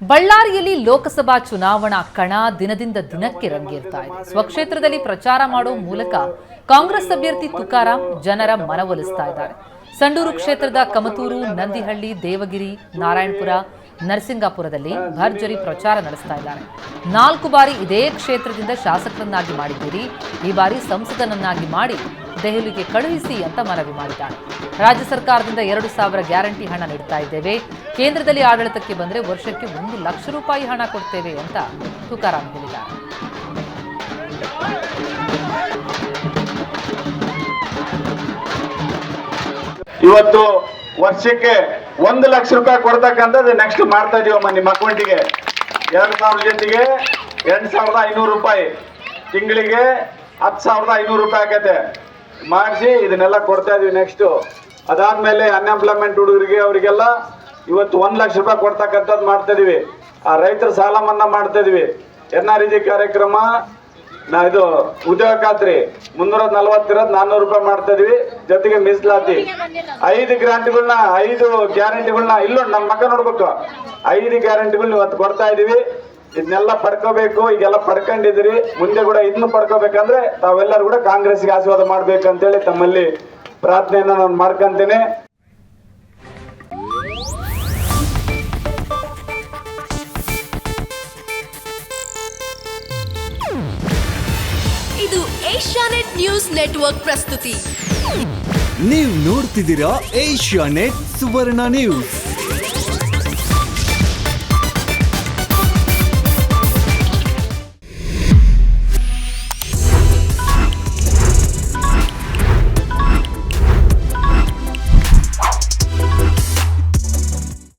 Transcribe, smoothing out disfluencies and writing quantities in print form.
ಬಳ್ಳಾರಿಯಲ್ಲಿ ಲೋಕಸಭಾ ಚುನಾವಣಾ ಕಣ ದಿನದಿಂದ ದಿನಕ್ಕೆ ರಂಗೇರ್ತಾ ಇದೆ. ಸ್ವಕ್ಷೇತ್ರದಲ್ಲಿ ಪ್ರಚಾರ ಮಾಡುವ ಮೂಲಕ ಕಾಂಗ್ರೆಸ್ ಅಭ್ಯರ್ಥಿ ತುಕಾರಾಂ ಜನರ ಮನವೊಲಿಸ್ತಾ ಇದ್ದಾರೆ. ಸಂಡೂರು ಕ್ಷೇತ್ರದ ಕಮತೂರು, ನಂದಿಹಳ್ಳಿ, ದೇವಗಿರಿ, ನಾರಾಯಣಪುರ, ನರಸಿಂಗಾಪುರದಲ್ಲಿ ಭರ್ಜರಿ ಪ್ರಚಾರ ನಡೆಸ್ತಾ ಇದ್ದಾರೆ. 4 ಬಾರಿ ಇದೇ ಕ್ಷೇತ್ರದಿಂದ ಶಾಸಕರನ್ನಾಗಿ ಮಾಡಿದ್ದೀರಿ, ಈ ಬಾರಿ ಸಂಸದನನ್ನಾಗಿ ಮಾಡಿ ದೆಹಲಿಗೆ ಕಳುಹಿಸಿ ಅಂತ ಮನವಿ ಮಾಡಿದ್ದಾರೆ. ರಾಜ್ಯ ಸರ್ಕಾರದಿಂದ 2,000 ಗ್ಯಾರಂಟಿ ಹಣ ನೀಡ್ತಾ ಇದ್ದೇವೆ, ಕೇಂದ್ರದಲ್ಲಿ ಆಡಳಿತಕ್ಕೆ ಬಂದರೆ ವರ್ಷಕ್ಕೆ 1 ಲಕ್ಷ ರೂಪಾಯಿ ಹಣ ಕೊಡ್ತೇವೆ ಅಂತ ತುಕಾರಾಂ ಹೇಳಿದ್ದಾರೆ. ಇವತ್ತು ವರ್ಷಕ್ಕೆ 1 ಲಕ್ಷ ರೂಪಾಯಿ ಕೊಡ್ತಕ್ಕಂಥದ್ದು ನೆಕ್ಸ್ಟ್ ಮಾಡ್ತಾ ಇದೀವಮ್ಮ. ನಿಮ್ಮ ಅಕೌಂಟಿಗೆ 2,000 ಜೊತೆಗೆ 8,500 ರೂಪಾಯಿ, ತಿಂಗಳಿಗೆ 10,500 ರೂಪಾಯಿ ಆಗತ್ತೆ ಮಾಡಿಸಿ ಇದನ್ನೆಲ್ಲ ಕೊಡ್ತಾ ಇದೀವಿ. ನೆಕ್ಸ್ಟ್ ಅದಾದ್ಮೇಲೆ ಅನ್ಎಂಪ್ಲಾಯ್ಮೆಂಟ್ ಹುಡುಗರಿಗೆ ಅವರಿಗೆಲ್ಲ ಇವತ್ತು 1 ಲಕ್ಷ ರೂಪಾಯಿ ಕೊಡ್ತಕ್ಕಂಥದ್ದು ಮಾಡ್ತಾ ಇದೀವಿ. ಆ ರೈತರ ಸಾಲ ಮನ್ನಾ ಮಾಡ್ತಾ ಇದೀವಿ. NREG ಕಾರ್ಯಕ್ರಮ ಇದು ಉದ್ಯೋಗ ಖಾತ್ರಿ 340 ಇರೋದು 400 ರೂಪಾಯಿ ಮಾಡ್ತಾ ಇದೀವಿ. ಜೊತೆಗೆ ಮೀಸಲಾತಿ 5 ಗ್ಯಾರಂಟಿಗಳನ್ನ 5 ಗ್ಯಾರಂಟಿಗಳನ್ನ ಇಲ್ಲೋ ನಮ್ಮ ಮಕ್ಕ ನೋಡ್ಬೇಕು. 5 ಗ್ಯಾರಂಟಿಗಳನ್ನ ಇವತ್ತು ಕೊಡ್ತಾ ಇದೀವಿ. ಇದನ್ನೆಲ್ಲ ಪಡ್ಕೋಬೇಕು. ಈಗೆಲ್ಲ ಪಡ್ಕೊಂಡಿದ್ದೀರಿ, ಮುಂದೆ ಕೂಡ ಇದನ್ನು ಪಡ್ಕೋಬೇಕಂದ್ರೆ ತಾವೆಲ್ಲರೂ ಕೂಡ ಕಾಂಗ್ರೆಸ್ಗೆ ಆಶೀರ್ವಾದ ಮಾಡ್ಬೇಕಂತೇಳಿ ತಮ್ಮಲ್ಲಿ ಪ್ರಾರ್ಥನೆಯನ್ನ ನಾನು ಮಾಡ್ಕೊಂತೇನೆ. ಇದು ಏಷ್ಯಾನೆಟ್ ನ್ಯೂಸ್ ನೆಟ್ವರ್ಕ್ ಪ್ರಸ್ತುತಿ. ನೀವು ನೋಡ್ತಿದ್ದೀರಾ ಏಷ್ಯಾನೆಟ್ ಸುವರ್ಣ ನ್ಯೂಸ್.